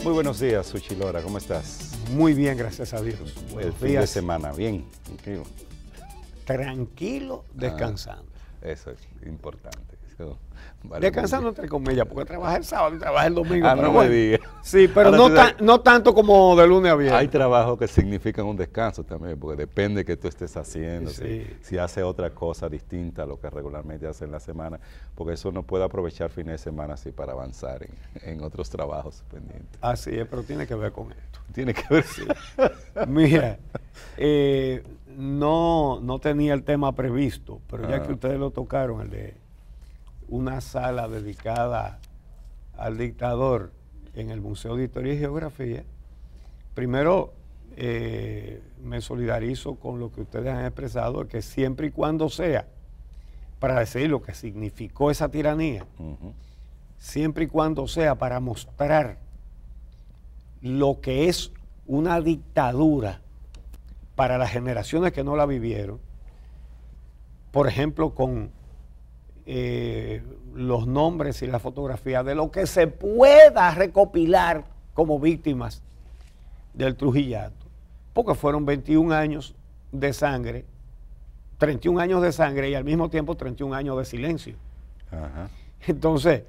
Muy buenos días, Suchilora, ¿cómo estás? Muy bien, gracias a Dios. El Buenos fin de días. semana, bien, tranquilo. Tranquilo, descansando. Eso es importante. Eso vale Descansando muy entre comillas, porque trabaja el sábado y trabaja el domingo. Ah, pero no bueno. me digas. Sí, pero Ahora no tanto como de lunes a bien. Hay viernes. trabajos que significan un descanso también, porque depende de que tú estés haciendo, Sí. si hace otra cosa distinta a lo que regularmente hace en la semana, porque eso no puede aprovechar fines de semana así para avanzar en otros trabajos pendientes. Así es, pero tiene que ver con esto. Tiene que ver. Mira, no tenía el tema previsto, pero ya que ustedes lo tocaron, el de una sala dedicada al dictador en el Museo de Historia y Geografía, primero me solidarizo con lo que ustedes han expresado, que siempre y cuando sea para decir lo que significó esa tiranía, siempre y cuando sea para mostrar lo que es una dictadura para las generaciones que no la vivieron, por ejemplo, con los nombres y la fotografía de lo que se pueda recopilar como víctimas del Trujillato, porque fueron 21 años de sangre, 31 años de sangre y al mismo tiempo 31 años de silencio. Ajá. Entonces,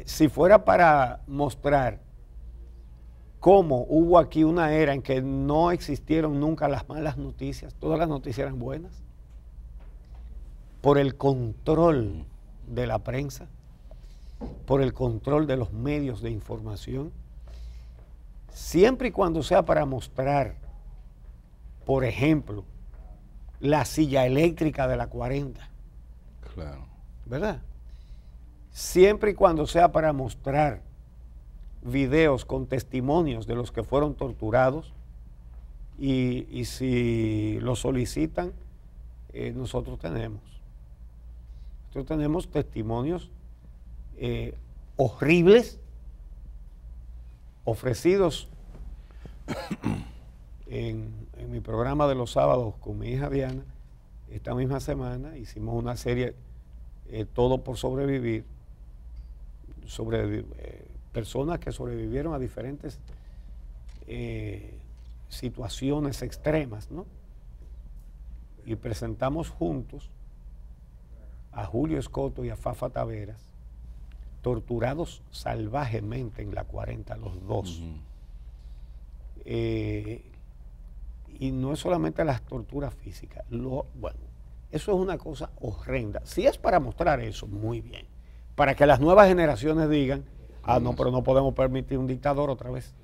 si fuera para mostrar cómo hubo aquí una era en que no existieron nunca las malas noticias, todas las noticias eran buenas, por el control de la prensa, por el control de los medios de información, siempre y cuando sea para mostrar, por ejemplo, la silla eléctrica de la 40. Claro. ¿Verdad? Siempre y cuando sea para mostrar videos con testimonios de los que fueron torturados y si lo solicitan, nosotros tenemos testimonios horribles ofrecidos en mi programa de los sábados con mi hija Diana. Esta misma semana hicimos una serie Todo por sobrevivir, sobre personas que sobrevivieron a diferentes situaciones extremas, ¿no? Y presentamos juntos a Julio Escoto y a Fafa Taveras, torturados salvajemente en la 40, los dos. Y no es solamente las torturas físicas, bueno, eso es una cosa horrenda. Si es para mostrar eso, muy bien. Para que las nuevas generaciones digan, no, pero no podemos permitir un dictador otra vez.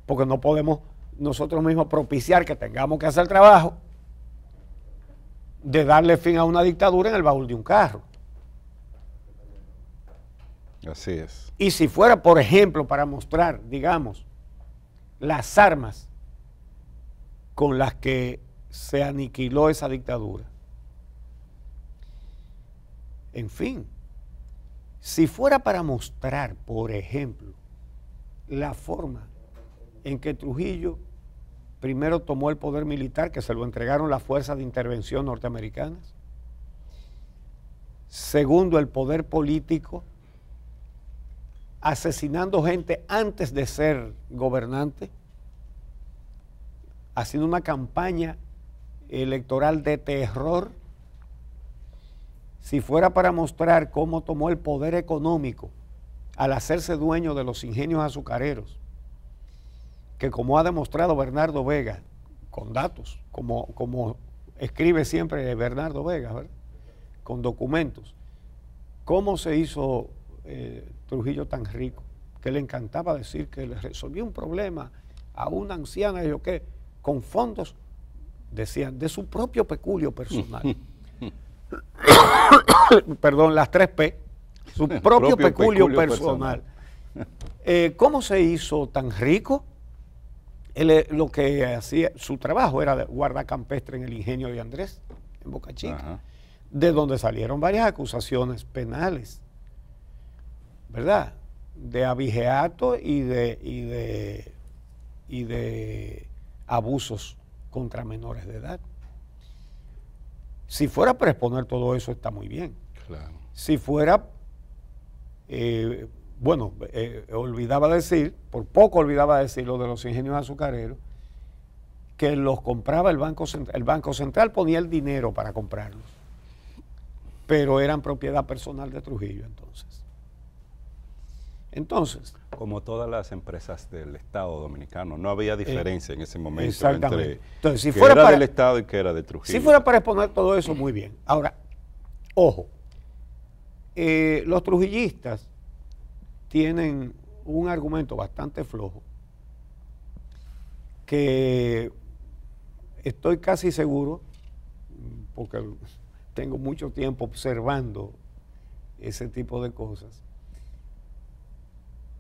Porque no podemos nosotros mismos propiciar que tengamos que hacer trabajo de darle fin a una dictadura en el baúl de un carro. Así es. Y si fuera, por ejemplo, para mostrar, digamos, las armas con las que se aniquiló esa dictadura. En fin, si fuera para mostrar, por ejemplo, la forma en que Trujillo primero tomó el poder militar, que se lo entregaron las fuerzas de intervención norteamericanas. Segundo, el poder político, asesinando gente antes de ser gobernante, haciendo una campaña electoral de terror. Si fuera para mostrar cómo tomó el poder económico al hacerse dueño de los ingenios azucareros, que como ha demostrado Bernardo Vega, con datos, como escribe siempre Bernardo Vega, ¿verdad? Con documentos, cómo se hizo Trujillo tan rico, que le encantaba decir que le resolvió un problema a una anciana, yo qué, con fondos, decían, de su propio peculio personal. Perdón, las 3P, su propio peculio personal. ¿Cómo se hizo tan rico? Lo que hacía, su trabajo era de guardacampestre en el ingenio de Andrés, en Boca Chica, de donde salieron varias acusaciones penales, ¿verdad? De abigeato y de abusos contra menores de edad. Si fuera para exponer todo eso, está muy bien. Claro. Si fuera bueno, olvidaba decir, por poco olvidaba decir lo de los ingenios azucareros, que los compraba el Banco Central. El Banco Central ponía el dinero para comprarlos, pero eran propiedad personal de Trujillo entonces. Como todas las empresas del Estado Dominicano, no había diferencia en ese momento exactamente. entre entonces, si que fuera era para, del Estado y que era de Trujillo. Si fuera para exponer todo eso, muy bien. Ahora, ojo, los trujillistas tienen un argumento bastante flojo que estoy casi seguro, porque tengo mucho tiempo observando ese tipo de cosas,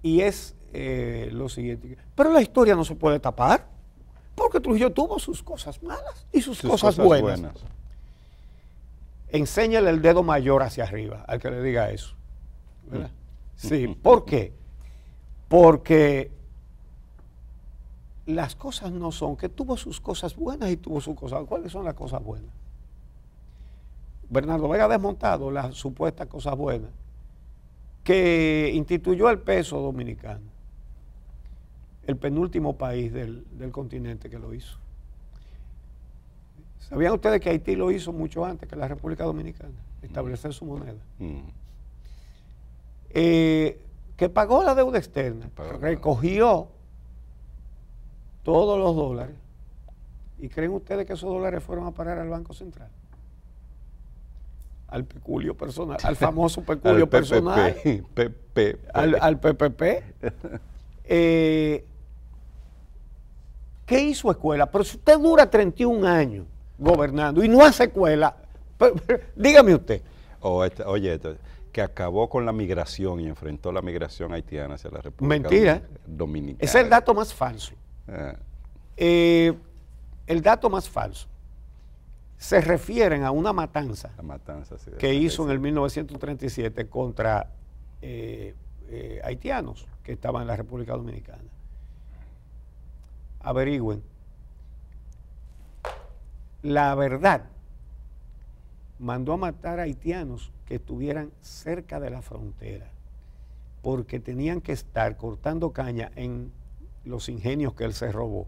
y es lo siguiente: pero la historia no se puede tapar, porque Trujillo tuvo sus cosas malas y sus cosas buenas. Enséñale el dedo mayor hacia arriba al que le diga eso, ¿verdad? Sí, ¿por qué? Porque las cosas no son que tuvo sus cosas buenas y tuvo sus cosas. ¿Cuáles son las cosas buenas? Bernardo Vega ha desmontado las supuestas cosas buenas, que instituyó el peso dominicano, el penúltimo país del continente que lo hizo. ¿Sabían ustedes que Haití lo hizo mucho antes que la República Dominicana, establecer su moneda? Que pagó la deuda externa, recogió todos los dólares, y ¿creen ustedes que esos dólares fueron a parar al Banco Central? Al peculio personal, al famoso peculio personal, al PPP. ¿Qué hizo escuela? Pero si usted dura 31 años gobernando y no hace escuela, dígame usted. Oye, que acabó con la migración y enfrentó la migración haitiana hacia la República Dominicana. Ese es el dato más falso. El dato más falso. Se refieren a una matanza, sí, que hizo en el 1937 contra haitianos que estaban en la República Dominicana. Averigüen. La Verdad mandó a matar a haitianos que estuvieran cerca de la frontera, porque tenían que estar cortando caña en los ingenios que él se robó.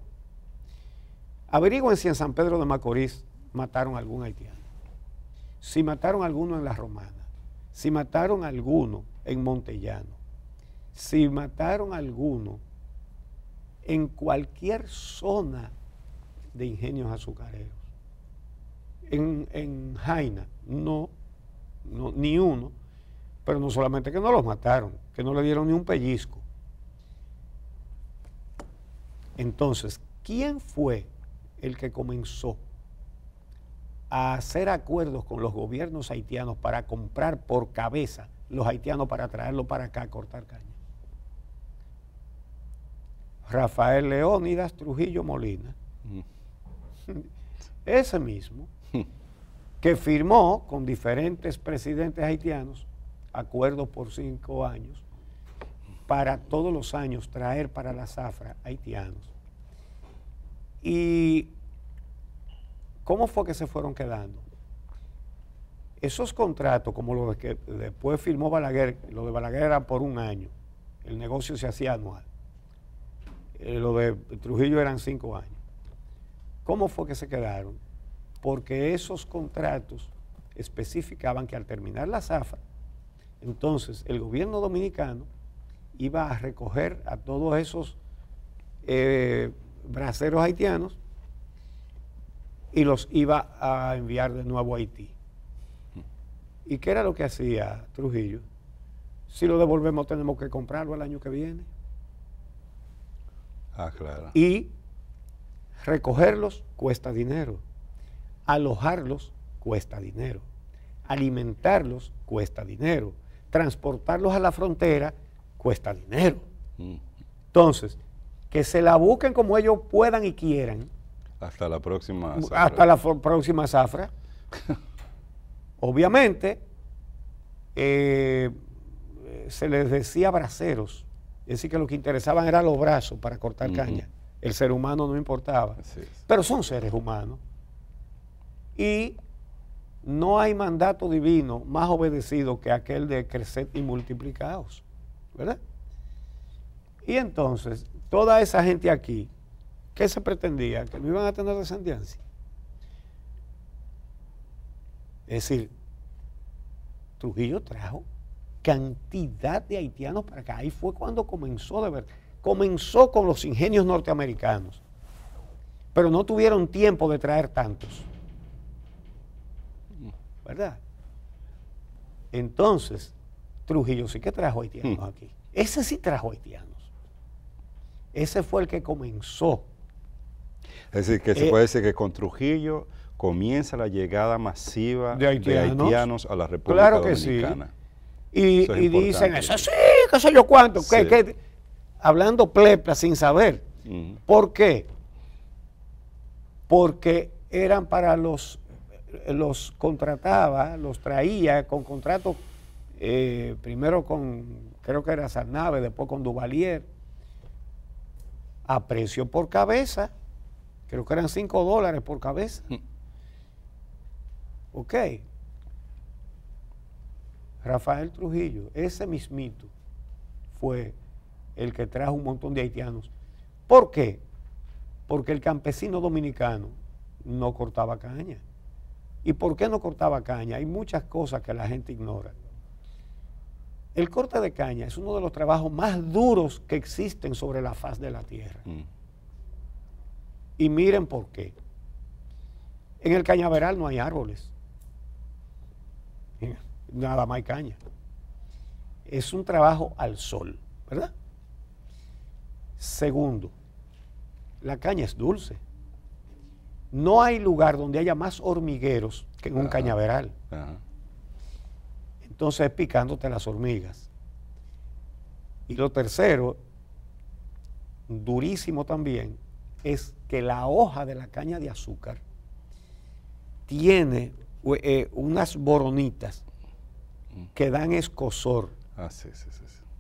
Averigüen si en San Pedro de Macorís mataron a algún haitiano, si mataron a alguno en La Romana, si mataron a alguno en Montellano, si mataron a alguno en cualquier zona de ingenios azucareros. En Jaina, no, ni uno, pero no solamente que no los mataron, que no le dieron ni un pellizco. Entonces, ¿quién fue el que comenzó a hacer acuerdos con los gobiernos haitianos para comprar por cabeza los haitianos para traerlos para acá a cortar caña? Rafael Leónidas Trujillo Molina, ese mismo, que firmó con diferentes presidentes haitianos acuerdos por 5 años para todos los años traer para la zafra haitianos. ¿Y cómo fue que se fueron quedando? Esos contratos, como los que después firmó Balaguer, lo de Balaguer era por 1 año, el negocio se hacía anual. Lo de Trujillo eran 5 años. ¿Cómo fue que se quedaron? Porque esos contratos especificaban que al terminar la zafra, entonces el gobierno dominicano iba a recoger a todos esos braceros haitianos y los iba a enviar de nuevo a Haití. ¿Y qué era lo que hacía Trujillo? Si lo devolvemos tenemos que comprarlo el año que viene. Claro. Y recogerlos cuesta dinero, alojarlos cuesta dinero, alimentarlos cuesta dinero, transportarlos a la frontera cuesta dinero. Entonces, que se la busquen como ellos puedan y quieran. Hasta la próxima zafra. Hasta la próxima zafra. Obviamente, se les decía braceros. Es decir, que lo que interesaban eran los brazos para cortar caña. El ser humano no importaba. Pero son seres humanos. Y no hay mandato divino más obedecido que aquel de crecer y multiplicaos, ¿verdad? Y entonces, toda esa gente aquí, ¿qué se pretendía? Que no iban a tener descendencia. Es decir, Trujillo trajo cantidad de haitianos para acá. Ahí fue cuando comenzó de verdad. Comenzó con los ingenios norteamericanos, pero no tuvieron tiempo de traer tantos. ¿Verdad? Entonces, Trujillo sí que trajo haitianos aquí. Ese sí trajo haitianos. Ese fue el que comenzó. Es decir, que se puede decir que con Trujillo comienza la llegada masiva de haitianos a la República Dominicana. Sí. Y dicen, eso sí, qué sé yo cuánto, sí. Hablando plepla sin saber. ¿Por qué? Porque eran para los contrataba, los traía con contratos, primero con, creo que era Sarnave, después con Duvalier, a precio por cabeza, creo que eran $5 por cabeza. Ok. Rafael Trujillo, ese mismito, fue el que trajo un montón de haitianos. ¿Por qué? Porque el campesino dominicano no cortaba caña. ¿Y por qué no cortaba caña? Hay muchas cosas que la gente ignora. El corte de caña es uno de los trabajos más duros que existen sobre la faz de la tierra. Y miren por qué. En el cañaveral no hay árboles. Nada más hay caña. Es un trabajo al sol, ¿verdad? Segundo, la caña es dulce. No hay lugar donde haya más hormigueros que en un cañaveral. Entonces picándote las hormigas. Y lo tercero, durísimo también, es que la hoja de la caña de azúcar tiene unas boronitas que dan escozor.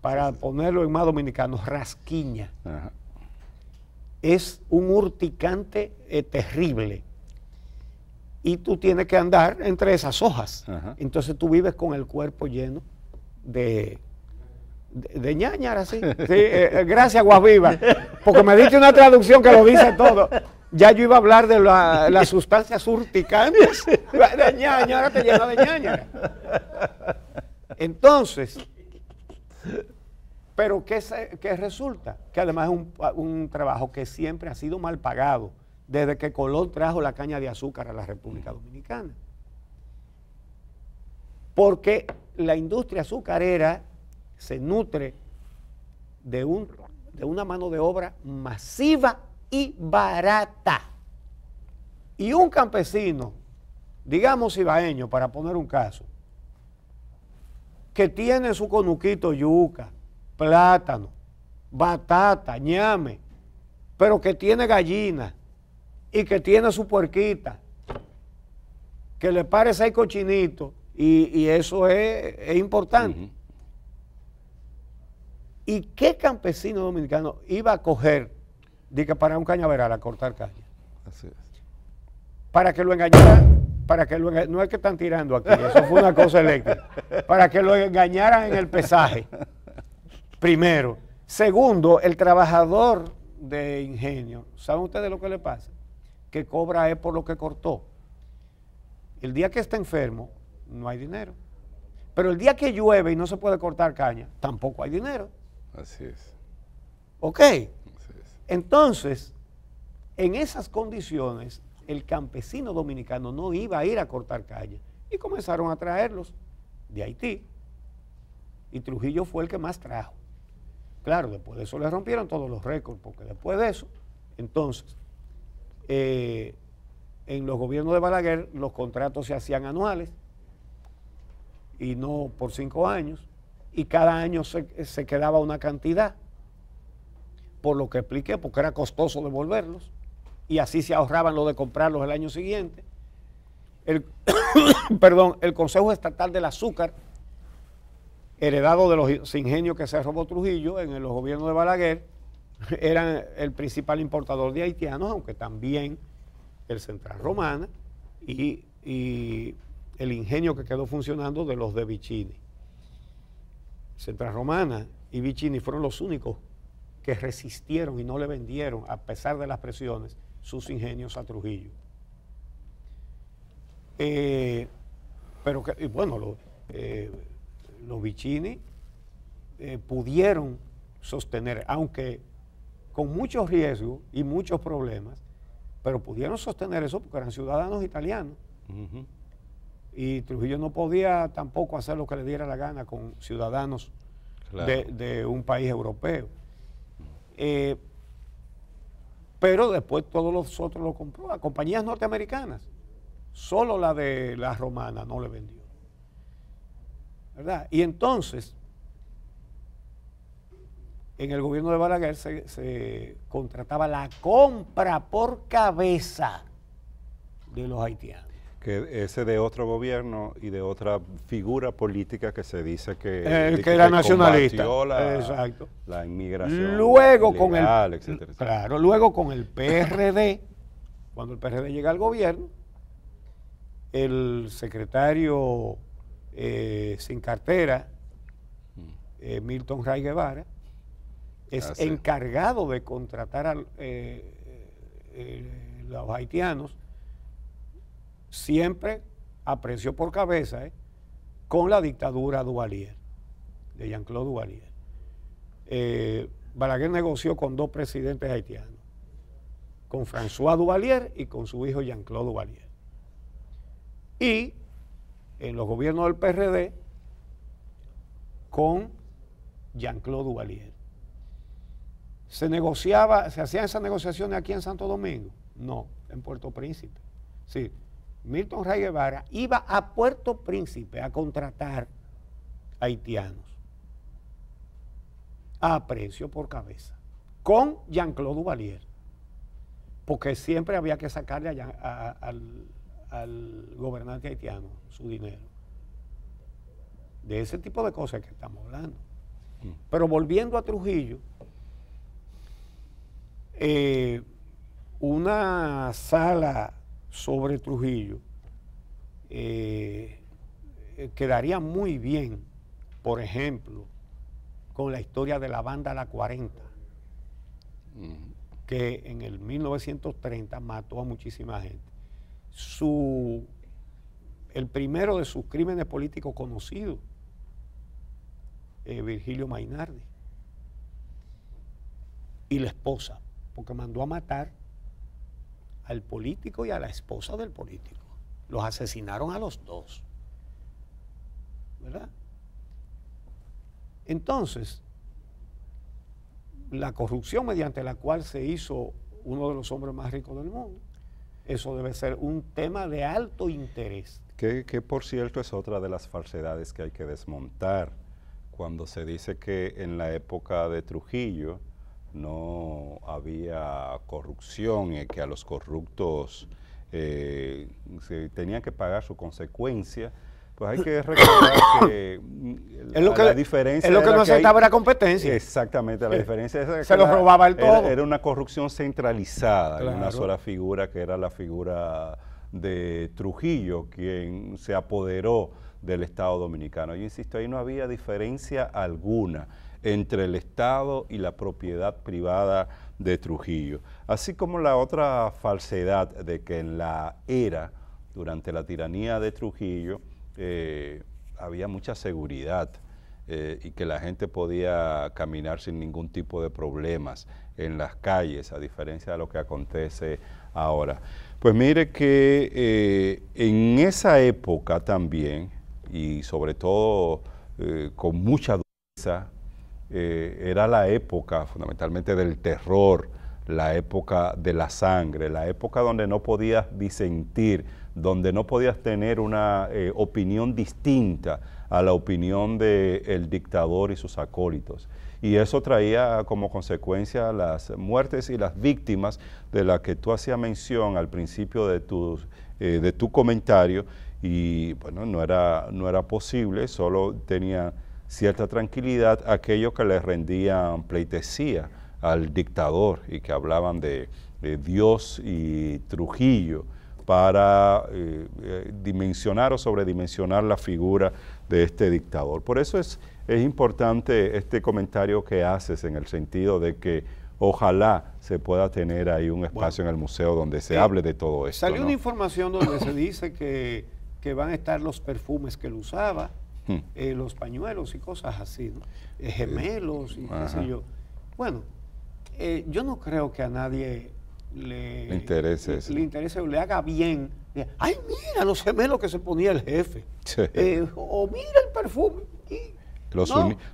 Para ponerlo en más dominicano, rasquiña. Es un urticante terrible. Y tú tienes que andar entre esas hojas. Entonces tú vives con el cuerpo lleno de ñáñara, así. Sí, gracias, Guaviva, porque me diste una traducción que lo dice todo. Ya yo iba a hablar de las sustancias urticantes. De ñáñara, te llena de ñáñara. Entonces, pero ¿qué resulta? Que además es un trabajo que siempre ha sido mal pagado desde que Colón trajo la caña de azúcar a la República Dominicana. Porque la industria azucarera se nutre de una mano de obra masiva y barata. Y un campesino, digamos ibaeño, para poner un caso, que tiene su conuquito yuca, plátano, batata, ñame, pero que tiene gallina y que tiene su puerquita, que le pare 6 cochinitos, y eso es importante. ¿Y qué campesino dominicano iba a coger, diga, para un cañaveral a cortar caña? Así es. Para que lo engañaran, no es que están tirando aquí, eso fue una cosa eléctrica, para que lo engañaran en el pesaje, primero. Segundo, el trabajador de ingenio, ¿saben ustedes lo que le pasa? Que cobra es por lo que cortó. El día que está enfermo, no hay dinero. Pero el día que llueve y no se puede cortar caña, tampoco hay dinero. Así es. ¿Ok? Así es. Entonces, en esas condiciones, el campesino dominicano no iba a ir a cortar caña. Y comenzaron a traerlos de Haití. Y Trujillo fue el que más trajo. Claro, después de eso le rompieron todos los récords, porque después de eso, entonces, en los gobiernos de Balaguer, los contratos se hacían anuales y no por 5 años, y cada año se quedaba una cantidad, por lo que expliqué, porque era costoso devolverlos, y así se ahorraban lo de comprarlos el año siguiente. Perdón, el Consejo Estatal del Azúcar, heredado de los ingenios que se robó Trujillo en los gobiernos de Balaguer, eran el principal importador de haitianos, aunque también el Central Romana y el ingenio que quedó funcionando de los de Vicini. Central Romana y Vicini fueron los únicos que resistieron y no le vendieron, a pesar de las presiones, sus ingenios a Trujillo. Pero que, bueno, los Vicini pudieron sostener, aunque con muchos riesgos y muchos problemas, pero pudieron sostener eso porque eran ciudadanos italianos. Ujú. Y Trujillo no podía tampoco hacer lo que le diera la gana con ciudadanos Claro. de un país europeo. Pero después todos los otros lo compró a compañías norteamericanas. Solo la de la romana no le vendió, ¿verdad? Y entonces, en el gobierno de Balaguer se contrataba la compra por cabeza de los haitianos. Que ese de otro gobierno y de otra figura política que se dice que era nacionalista. combatió Exacto. la inmigración Luego ilegal, etcétera, etcétera. Claro, luego con el PRD, cuando el PRD llega al gobierno, el secretario sin cartera, Milton Ray Guevara, es sí. encargado de contratar a los haitianos, siempre a precio por cabeza, con la dictadura Duvalier, de Jean-Claude Duvalier. Balaguer negoció con dos presidentes haitianos, con François Duvalier y con su hijo Jean-Claude Duvalier. Y en los gobiernos del PRD, con Jean-Claude Duvalier. ¿Se hacían esas negociaciones aquí en Santo Domingo? No, en Puerto Príncipe. Sí, Milton Ray Guevara iba a Puerto Príncipe a contratar haitianos a precio por cabeza, con Jean-Claude Duvalier, porque siempre había que sacarle al gobernante haitiano su dinero. De ese tipo de cosas que estamos hablando. Pero volviendo a Trujillo, una sala sobre Trujillo quedaría muy bien, por ejemplo, con la historia de la banda La 40, que en el 1930 mató a muchísima gente. El primero de sus crímenes políticos conocidos, Virgilio Mainardi, y la esposa, porque mandó a matar al político y a la esposa del político. Los asesinaron a los dos, ¿verdad? Entonces, la corrupción mediante la cual se hizo uno de los hombres más ricos del mundo, eso debe ser un tema de alto interés. Que por cierto es otra de las falsedades que hay que desmontar cuando se dice que en la época de Trujillo no había corrupción y que a los corruptos se tenían que pagar su consecuencia. Pues hay que recordar que la diferencia es lo que no aceptaba la competencia. Exactamente, la diferencia es que se lo robaba el todo. Era una corrupción centralizada, claro, en una sola figura, que era la figura de Trujillo, quien se apoderó del Estado Dominicano. Yo insisto, ahí no había diferencia alguna entre el Estado y la propiedad privada de Trujillo. Así como la otra falsedad de que en la era, durante la tiranía de Trujillo, había mucha seguridad y que la gente podía caminar sin ningún tipo de problemas en las calles, a diferencia de lo que acontece ahora. Pues mire que en esa época también, y sobre todo con mucha dureza, era la época fundamentalmente del terror, la época de la sangre, la época donde no podías disentir, donde no podías tener una opinión distinta a la opinión del dictador y sus acólitos. Y eso traía como consecuencia las muertes y las víctimas de las que tú hacías mención al principio de tu comentario, y bueno, no era posible, solo tenía cierta tranquilidad aquellos que le rendían pleitesía al dictador y que hablaban de Dios y Trujillo para dimensionar o sobredimensionar la figura de este dictador. Por eso es es importante este comentario que haces en el sentido de que ojalá se pueda tener ahí un espacio en el museo donde se hable de todo esto. Salió ¿no? una información donde se dice que van a estar los perfumes que él usaba, los pañuelos y cosas así, ¿no? Gemelos y qué sé yo. Bueno, yo no creo que a nadie le interese o le haga bien. Ay, mira los gemelos que se ponía el jefe. Sí. O mira el perfume.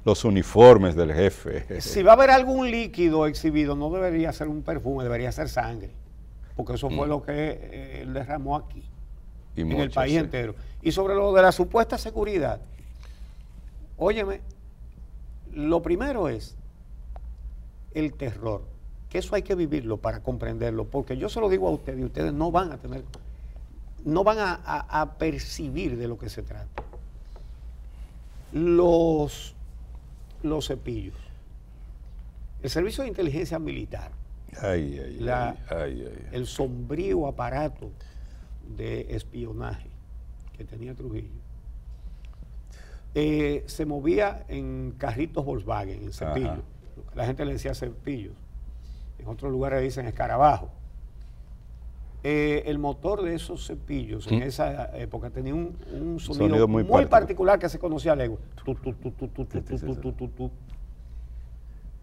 Los uniformes del jefe. Si va a haber algún líquido exhibido, no debería ser un perfume, debería ser sangre. Porque eso fue lo que él derramó aquí, en el país entero. Y sobre lo de la supuesta seguridad, óyeme, lo primero es el terror, que eso hay que vivirlo para comprenderlo, porque yo se lo digo a ustedes y ustedes no van a percibir de lo que se trata. Los cepillos, el servicio de inteligencia militar, el sombrío aparato de espionaje que tenía Trujillo, se movía en carritos Volkswagen, en cepillos. La gente le decía cepillos, en otros lugares le dicen escarabajo. El motor de esos cepillos en esa época tenía un sonido muy particular que se conocía a legua.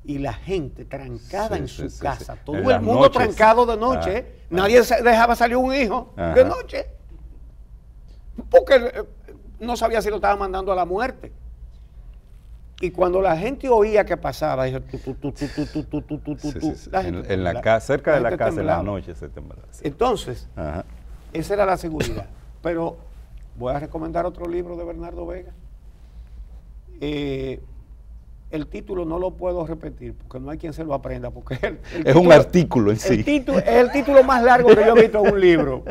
Y la gente trancada en su casa, todo el mundo trancado de noche. Nadie dejaba salir un hijo de noche, porque no sabía si lo estaba mandando a la muerte. Y cuando la gente oía que pasaba, cerca de la casa en la noche se temblaba. Entonces, esa era la seguridad. Pero voy a recomendar otro libro de Bernardo Vega. El título no lo puedo repetir porque no hay quien se lo aprenda, porque es un artículo en sí. Es el título más largo que yo he visto en un libro.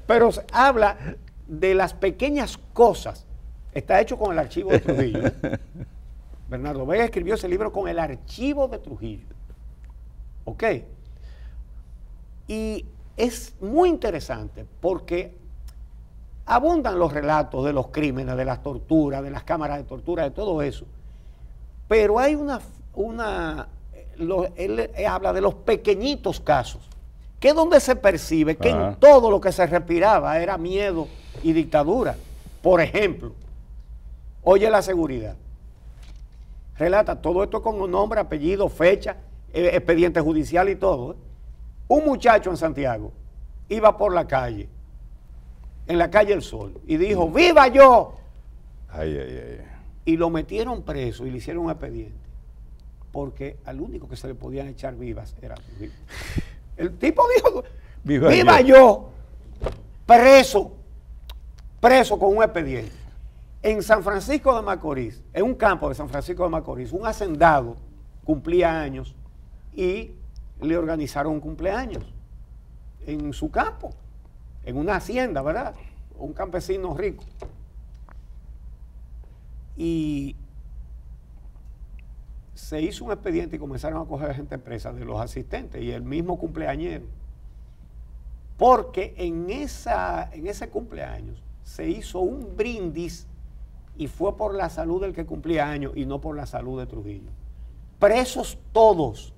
Pero habla de las pequeñas cosas. Está hecho con el archivo de Trujillo. Bernardo Vega escribió ese libro con el archivo de Trujillo. ¿Ok? Y es muy interesante porque abundan los relatos de los crímenes, de las torturas, de las cámaras de tortura, de todo eso. Pero hay él habla de los pequeñitos casos, que es donde se percibe que en todo lo que se respiraba era miedo y dictadura. Por ejemplo, oye la seguridad. Relata todo esto con nombre, apellido, fecha, expediente judicial y todo. Un muchacho en Santiago iba por la calle, en la calle El Sol, y dijo, ¡viva yo! Y lo metieron preso y le hicieron un expediente, porque al único que se le podían echar vivas era Trujillo. El tipo dijo, ¡viva yo! Preso con un expediente. En San Francisco de Macorís, en un campo de San Francisco de Macorís, un hacendado cumplía años y le organizaron un cumpleaños en su campo, en una hacienda, ¿verdad? Un campesino rico. Y se hizo un expediente y comenzaron a coger gente presa de los asistentes y el mismo cumpleañero. Porque en ese cumpleaños se hizo un brindis y fue por la salud del que cumplía años y no por la salud de Trujillo. Presos todos.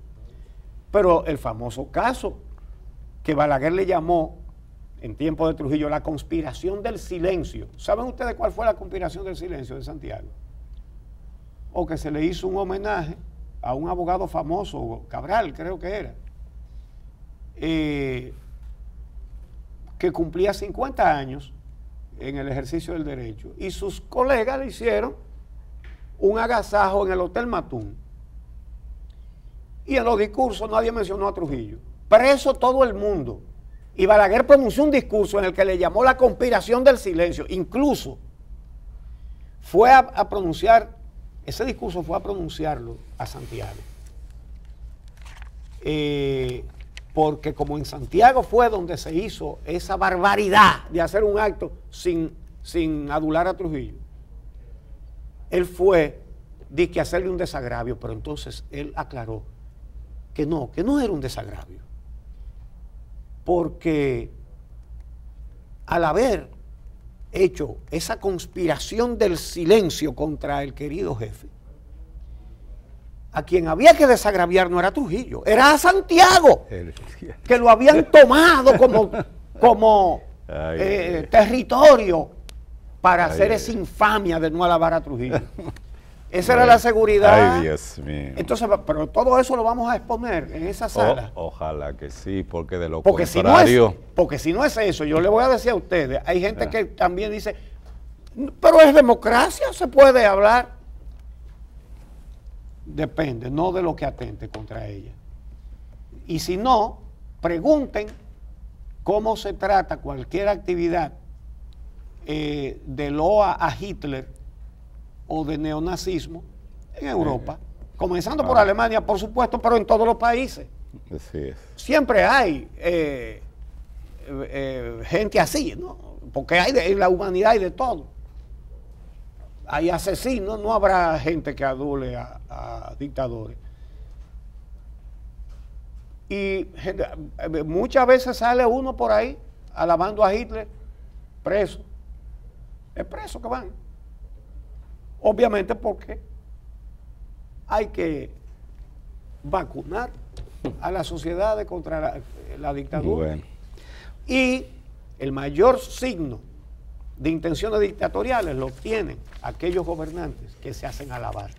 Pero el famoso caso que Balaguer le llamó en tiempo de Trujillo la conspiración del silencio. ¿Saben ustedes cuál fue la conspiración del silencio de Santiago? O que se le hizo un homenaje a un abogado famoso, Cabral creo que era, que cumplía 50 años en el ejercicio del derecho, y sus colegas le hicieron un agasajo en el Hotel Matún, y en los discursos nadie mencionó a Trujillo, preso todo el mundo, y Balaguer pronunció un discurso en el que le llamó la conspiración del silencio. Incluso fue a pronunciar, ese discurso fue a pronunciarlo a Santiago, porque como en Santiago fue donde se hizo esa barbaridad de hacer un acto sin adular a Trujillo, él fue a hacerle un desagravio, pero entonces él aclaró que no era un desagravio, porque al haber hecho esa conspiración del silencio contra el querido jefe, a quien había que desagraviar no era Trujillo, era a Santiago, que lo habían tomado como territorio para hacer esa infamia de no alabar a Trujillo. Esa era la seguridad. Ay, Dios mío. Entonces, pero todo eso lo vamos a exponer en esa sala. Ojalá que sí, porque de lo Porque contrario... porque si no es eso, yo le voy a decir a ustedes, hay gente que también dice, pero es democracia, se puede hablar. Depende, no de lo que atente contra ella. Y si no, pregunten cómo se trata cualquier actividad de loa a Hitler o de neonazismo en Europa, comenzando por Alemania, por supuesto, pero en todos los países. Así es. Siempre hay gente así, ¿no? Porque en la humanidad hay de todo. Hay asesinos, no habrá gente que adule a dictadores. Y muchas veces sale uno por ahí alabando a Hitler, preso. Es preso que van. Obviamente porque hay que vacunar a la sociedad contra la dictadura. Bueno. Y el mayor signo de intenciones dictatoriales lo tienen aquellos gobernantes que se hacen alabar.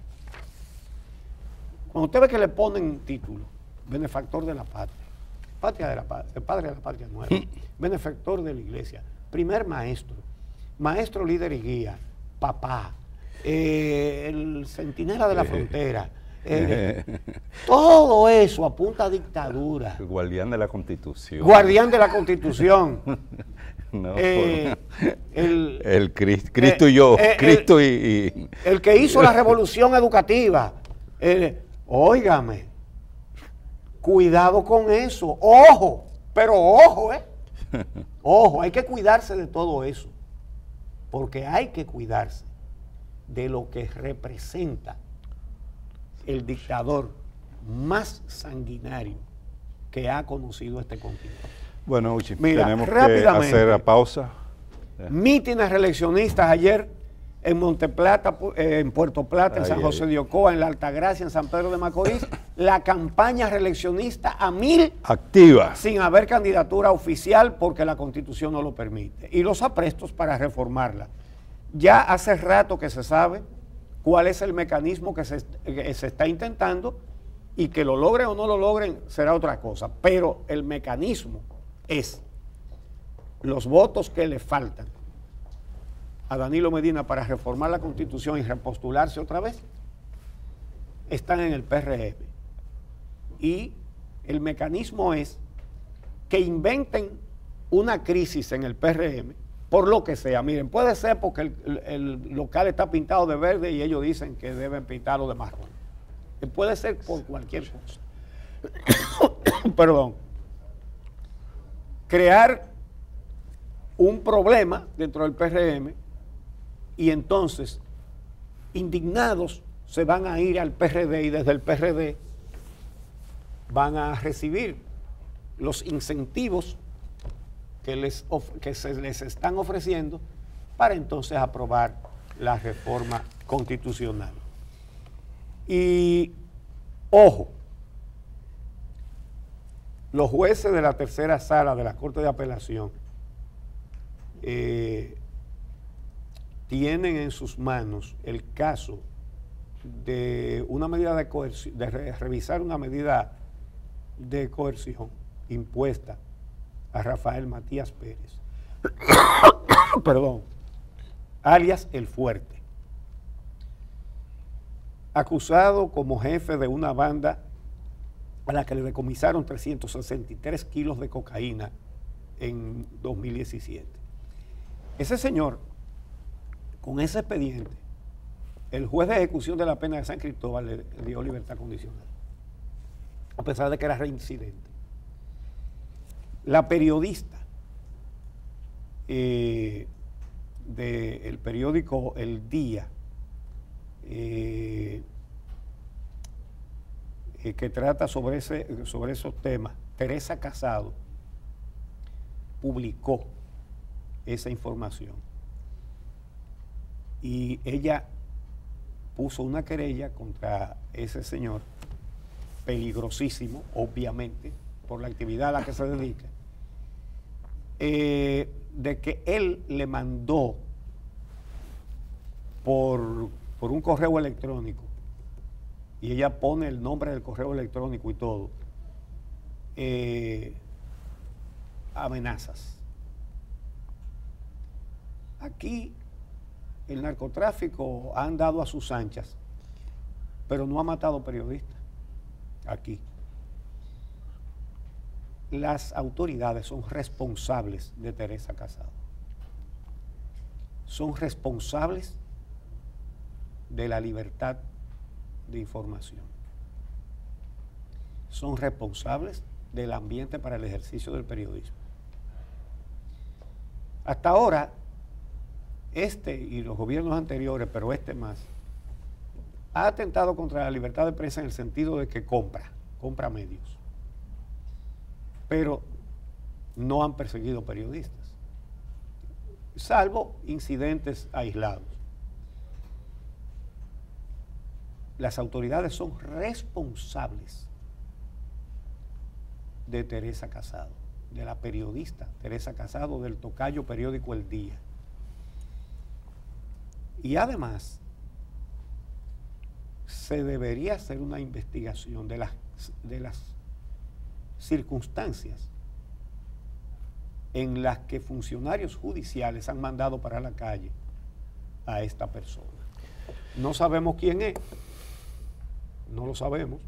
Cuando usted ve que le ponen título, benefactor de la patria, padre de la patria nueva, benefactor de la iglesia, primer maestro, maestro líder y guía, papá, el centinela de la frontera, todo eso apunta a dictadura. El guardián de la Constitución. Guardián de la Constitución. No, el Cristo y yo, Cristo y... El que hizo la revolución educativa. Óigame, cuidado con eso. Ojo, pero ojo, Ojo, hay que cuidarse de todo eso. Porque hay que cuidarse de lo que representa el dictador más sanguinario que ha conocido este continente. Bueno, Uchi, Mira, tenemos que hacer la pausa. Mítines reeleccionistas ayer en Monteplata, en Puerto Plata, en San José de Ocoa, en La Altagracia, en San Pedro de Macorís. La campaña reeleccionista a 1000 activa, sin haber candidatura oficial porque la Constitución no lo permite. Y los aprestos para reformarla. Ya hace rato que se sabe cuál es el mecanismo que se está intentando, y que lo logren o no lo logren será otra cosa. Pero el mecanismo es los votos que le faltan a Danilo Medina para reformar la Constitución y repostularse otra vez están en el PRM. Y el mecanismo es que inventen una crisis en el PRM por lo que sea. Miren, puede ser porque el local está pintado de verde y ellos dicen que deben pintarlo de marrón. Puede ser por cualquier cosa. Perdón. Crear un problema dentro del PRM y entonces indignados se van a ir al PRD y desde el PRD van a recibir los incentivos que se les están ofreciendo para entonces aprobar la reforma constitucional. Y ojo, los jueces de la tercera sala de la Corte de Apelación tienen en sus manos el caso de una medida de coerción, de revisar una medida de coerción impuesta a Rafael Matías Pérez, perdón, alias El Fuerte, acusado como jefe de una banda a la que le decomisaron 363 kilos de cocaína en 2017. Ese señor, con ese expediente, el juez de ejecución de la pena de San Cristóbal le dio libertad condicional, a pesar de que era reincidente. La periodista del periódico El Día, que trata sobre esos temas, Teresa Casado, publicó esa información. Y ella puso una querella contra ese señor, peligrosísimo, obviamente, por la actividad a la que se dedica, de que él le mandó por un correo electrónico, y ella pone el nombre del correo electrónico y todo, amenazas. Aquí el narcotráfico ha andado a sus anchas, pero no ha matado periodistas. Aquí las autoridades son responsables de Teresa Casado, son responsables de la libertad de información, son responsables del ambiente para el ejercicio del periodismo. Hasta ahora, este y los gobiernos anteriores, pero este más, ha atentado contra la libertad de prensa en el sentido de que compra medios, pero no han perseguido periodistas, salvo incidentes aislados. Las autoridades son responsables de Teresa Casado, de la periodista Teresa Casado, del tocayo periódico El Día. Y además, se debería hacer una investigación de las circunstancias en las que funcionarios judiciales han mandado para la calle a esta persona. No sabemos quién es, no lo sabemos.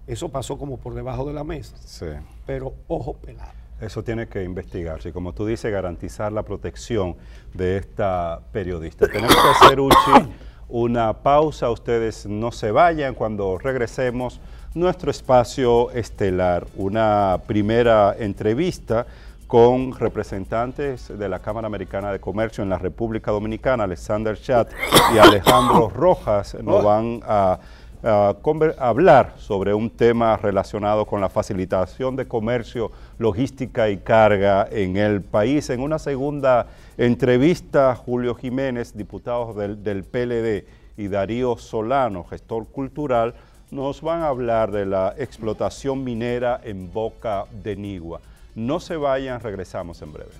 Eso pasó como por debajo de la mesa, sí. Pero ojo pelado. Eso tiene que investigarse y, como tú dices, garantizar la protección de esta periodista. Tenemos que hacer, Uchi, una pausa. Ustedes no se vayan. Cuando regresemos, nuestro espacio estelar, una primera entrevista con representantes de la Cámara Americana de Comercio en la República Dominicana, Alexander Chat y Alejandro Rojas, nos van a hablar sobre un tema relacionado con la facilitación de comercio, logística y carga en el país. En una segunda entrevista, Julio Jiménez, diputado del PLD, y Darío Solano, gestor cultural, nos van a hablar de la explotación minera en Boca de Nigua. No se vayan, regresamos en breve.